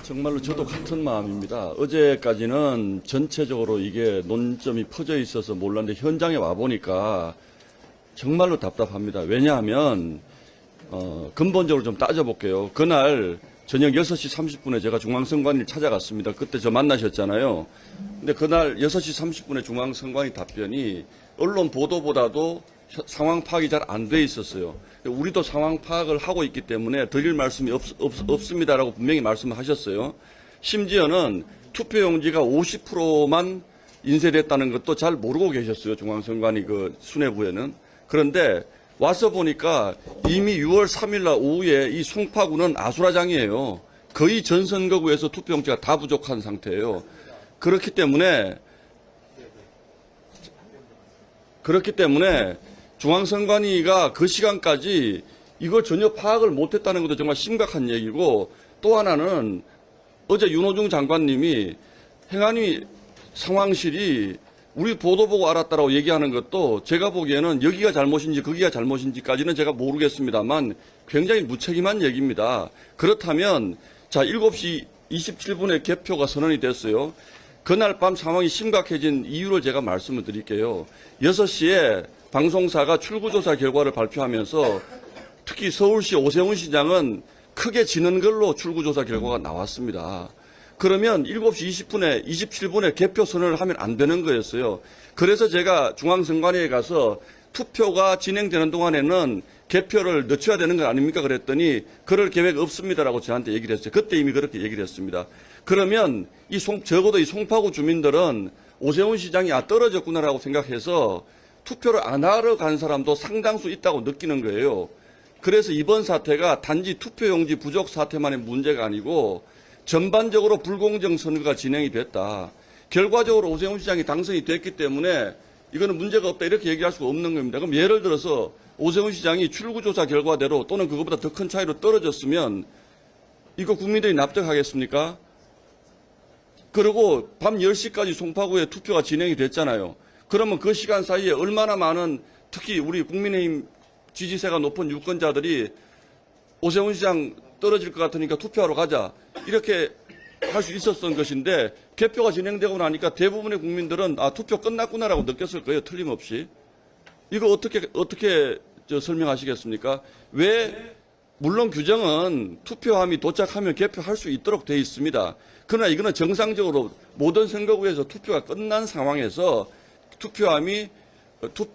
정말로 저도 같은 마음입니다. 어제까지는 전체적으로 이게 논점이 퍼져 있어서 몰랐는데 현장에 와보니까 정말로 답답합니다. 왜냐하면 근본적으로 좀 따져볼게요. 그날 저녁 6시 30분에 제가 중앙선관위를 찾아갔습니다. 그때 저 만나셨잖아요. 근데 그날 6시 30분에 중앙선관위 답변이 언론 보도보다도 상황 파악이 잘 안 돼 있었어요. 우리도 상황 파악을 하고 있기 때문에 드릴 말씀이 없습니다라고 분명히 말씀하셨어요. 심지어는 투표용지가 50%만 인쇄됐다는 것도 잘 모르고 계셨어요. 중앙선관위 그 수뇌부에는. 그런데 와서 보니까 이미 6월 3일 날 오후에 이 송파구는 아수라장이에요. 거의 전 선거구에서 투표용지가 다 부족한 상태예요. 그렇기 때문에 중앙선관위가 그 시간까지 이걸 전혀 파악을 못했다는 것도 정말 심각한 얘기고, 또 하나는 어제 윤호중 장관님이 행안위 상황실이 우리 보도 보고 알았다라고 얘기하는 것도 제가 보기에는 여기가 잘못인지 거기가 잘못인지까지는 제가 모르겠습니다만 굉장히 무책임한 얘기입니다. 그렇다면 자 7시 27분에 개표가 선언이 됐어요. 그날 밤 상황이 심각해진 이유를 제가 말씀을 드릴게요. 6시에 방송사가 출구조사 결과를 발표하면서 특히 서울시 오세훈 시장은 크게 지는 걸로 출구조사 결과가 나왔습니다. 그러면 7시 20분에 27분에 개표 선언을 하면 안 되는 거였어요. 그래서 제가 중앙선관위에 가서 투표가 진행되는 동안에는 개표를 늦춰야 되는 거 아닙니까? 그랬더니 그럴 계획 없습니다라고 저한테 얘기를 했어요. 그때 이미 그렇게 얘기를 했습니다. 그러면 적어도 이 송파구 주민들은 오세훈 시장이 떨어졌구나라고 생각해서 투표를 안 하러 간 사람도 상당수 있다고 느끼는 거예요. 그래서 이번 사태가 단지 투표용지 부족 사태만의 문제가 아니고 전반적으로 불공정 선거가 진행이 됐다. 결과적으로 오세훈 시장이 당선이 됐기 때문에 이거는 문제가 없다 이렇게 얘기할 수가 없는 겁니다. 그럼 예를 들어서 오세훈 시장이 출구조사 결과대로 또는 그것보다 더 큰 차이로 떨어졌으면 이거 국민들이 납득하겠습니까? 그리고 밤 10시까지 송파구에 투표가 진행이 됐잖아요. 그러면 그 시간 사이에 얼마나 많은 특히 우리 국민의힘 지지세가 높은 유권자들이 오세훈 시장 떨어질 것 같으니까 투표하러 가자 이렇게 할 수 있었던 것인데 개표가 진행되고 나니까 대부분의 국민들은 투표 끝났구나라고 느꼈을 거예요. 틀림없이. 이거 어떻게 설명하시겠습니까? 왜 물론 규정은 투표함이 도착하면 개표할 수 있도록 돼 있습니다. 그러나 이거는 정상적으로 모든 선거구에서 투표가 끝난 상황에서 투표함이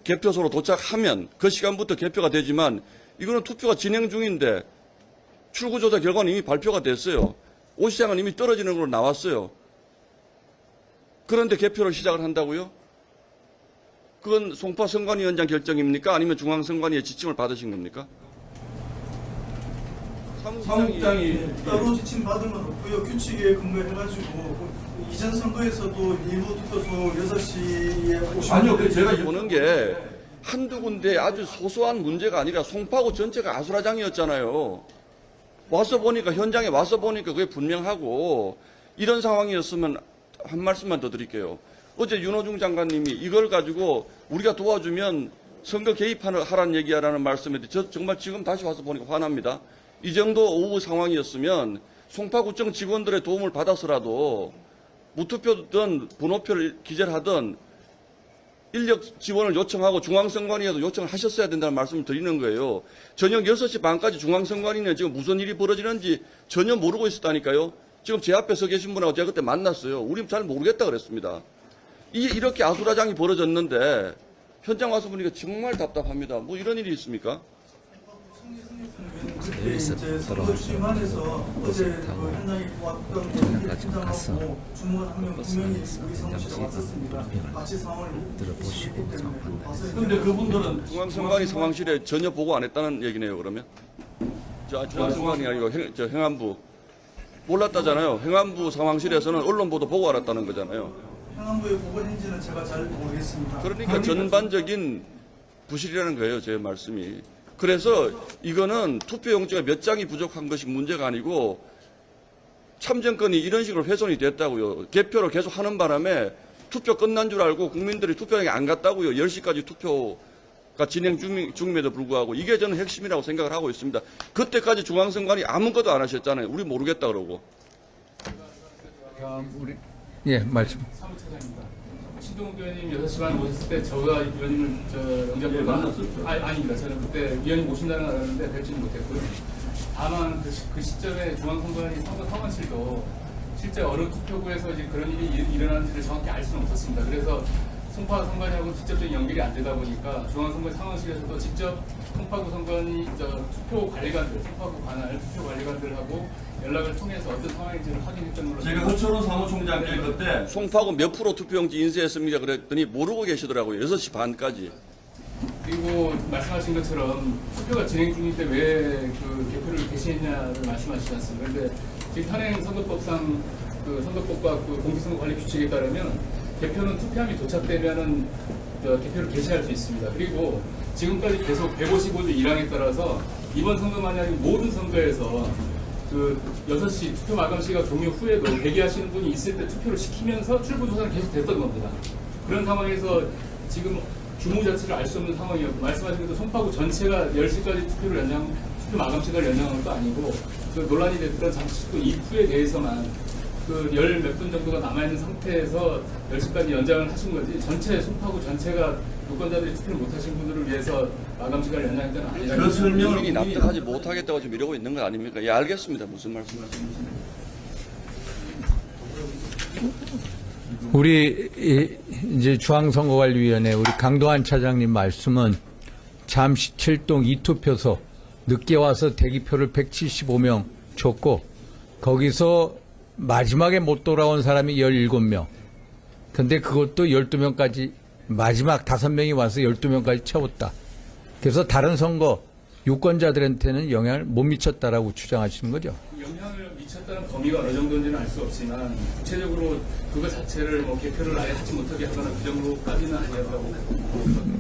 개표소로 도착하면 그 시간부터 개표가 되지만 이거는 투표가 진행 중인데 출구조사 결과는 이미 발표가 됐어요. 오 시장은 이미 떨어지는 걸로 나왔어요. 그런데 개표를 시작을 한다고요? 그건 송파 선관위원장 결정입니까? 아니면 중앙선관위의 지침을 받으신 겁니까? 사무국장이 따로 지침 받은 건 없고요. 규칙에 근거해가지고 이전 선거에서도 일부 투표소 6시에 오신 아니요. 제가 보는 게 한두 군데 아주 소소한 문제가 아니라 송파구 전체가 아수라장이었잖아요. 현장에 와서 보니까 그게 분명하고 이런 상황이었으면 한 말씀만 더 드릴게요. 어제 윤호중 장관님이 이걸 가지고 우리가 도와주면 선거 개입하라는 얘기하라는 말씀인데 저 정말 지금 다시 와서 보니까 화납니다. 이 정도 오후 상황이었으면 송파구청 직원들의 도움을 받아서라도 무투표든 번호표를 기재하든 인력 지원을 요청하고 중앙선관위에도 요청을 하셨어야 된다는 말씀을 드리는 거예요. 저녁 6시 반까지 중앙선관위는 지금 무슨 일이 벌어지는지 전혀 모르고 있었다니까요. 지금 제 앞에 서 계신 분하고 제가 그때 만났어요. 우리 잘 모르겠다 그랬습니다. 이렇게 아수라장이 벌어졌는데 현장 와서 보니까 정말 답답합니다. 뭐 이런 일이 있습니까? 그때 이제 선거 주임안에서 어제 그 현장에 왔던 팀장하고 주무관 한 명 분명히 우리 사무실에 왔었습니다. 같이 상황을 들어보시고 그런데 그분들은 중앙선관위 상황실에 전혀 보고 안 했다는 얘기네요. 그러면 중앙선관위 아니고 행안부 몰랐다잖아요. 행안부 상황실에서는 언론 보도 보고 알았다는 거잖아요. 행안부에 보고했는지는 제가 잘 모르겠습니다. 그러니까 전반적인 부실이라는 거예요. 제 말씀이. 그래서 이거는 투표용지가 몇 장이 부족한 것이 문제가 아니고 참정권이 이런 식으로 훼손이 됐다고요. 개표를 계속 하는 바람에 투표 끝난 줄 알고 국민들이 투표장에 안 갔다고요. 10시까지 투표가 진행 중임에도 불구하고 이게 저는 핵심이라고 생각을 하고 있습니다. 그때까지 중앙선관위 아무것도 안 하셨잖아요. 우리 모르겠다 그러고. 다음 우리 예, 말씀. 사무처장입니다. 신동욱 의원님 6시 반에 오셨을 때 저가 의원님을 영장을 만났었죠? 아닙니다. 저는 그때 위원님 오신다는 걸 알았는데 뵙지는 못했고요. 다만 그 시점에 중앙선관위 선거 상황실도 실제 어느 투표구에서 이제 그런 일이 일어나는지를 정확히 알 수는 없었습니다. 그래서 송파 선관위하고 직접적인 연결이 안 되다 보니까 중앙선관 상황실에서도 직접 송파구 선관위 투표 관리관들, 송파구 관할 투표 관리관들하고 연락을 통해서 어떤 상황인지를 확인했던 걸로 제가 허철원 사무총장께 그때 송파구 몇 프로 투표용지 인쇄했습니까? 그랬더니 모르고 계시더라고요. 6시 반까지. 그리고 말씀하신 것처럼 투표가 진행 중일 때 왜 그 개표를 개시했냐를 말씀하시지 않습니까? 그런데 지금 현행 선거법상 그 선거법과 그 공직선거 관리 규칙에 따르면 개표는 투표함이 도착되면은 개표를 개시할 수 있습니다. 그리고 지금까지 계속 155조 1항에 따라서 이번 선거만이 아니고 모든 선거에서 그 6시 투표 마감 시각 종료 후에도 대기하시는 분이 있을 때 투표를 시키면서 출구 조사는 계속 됐던 겁니다. 그런 상황에서 지금 규모 자체를 알 수 없는 상황이었고 말씀하신 것도 송파구 전체가 10시까지 투표 마감 시간을 연장한 것도 아니고 그 논란이 됐던 장치구 이후에 대해서만 그 열 몇 분 정도가 남아있는 상태에서 10시까지 연장을 하신 거지 전체 송파구 전체가 유권자들이 투표를 못하신 분들을 위해서 마감 시간을 연장했다는 아니라 그 설명을 국민이 납득하지 못하겠다고 지금 이러고 있는 거 아닙니까? 예, 알겠습니다. 무슨 말씀하시는지. 우리 이제 중앙선거관리위원회 우리 강도한 차장님 말씀은 잠시 7동 2투표소 늦게 와서 대기표를 175명 줬고 거기서 마지막에 못 돌아온 사람이 17명. 근데 그것도 12명까지 마지막 5명이 와서 12명까지 채웠다. 그래서 다른 선거 유권자들한테는 영향을 못 미쳤다라고 주장하시는 거죠. 영향을 미쳤다는 범위가 어느 정도인지는 알 수 없지만 구체적으로 그거 자체를 뭐 개표를 아예 하지 못하게 하거나 그 정도까지는 아니었다고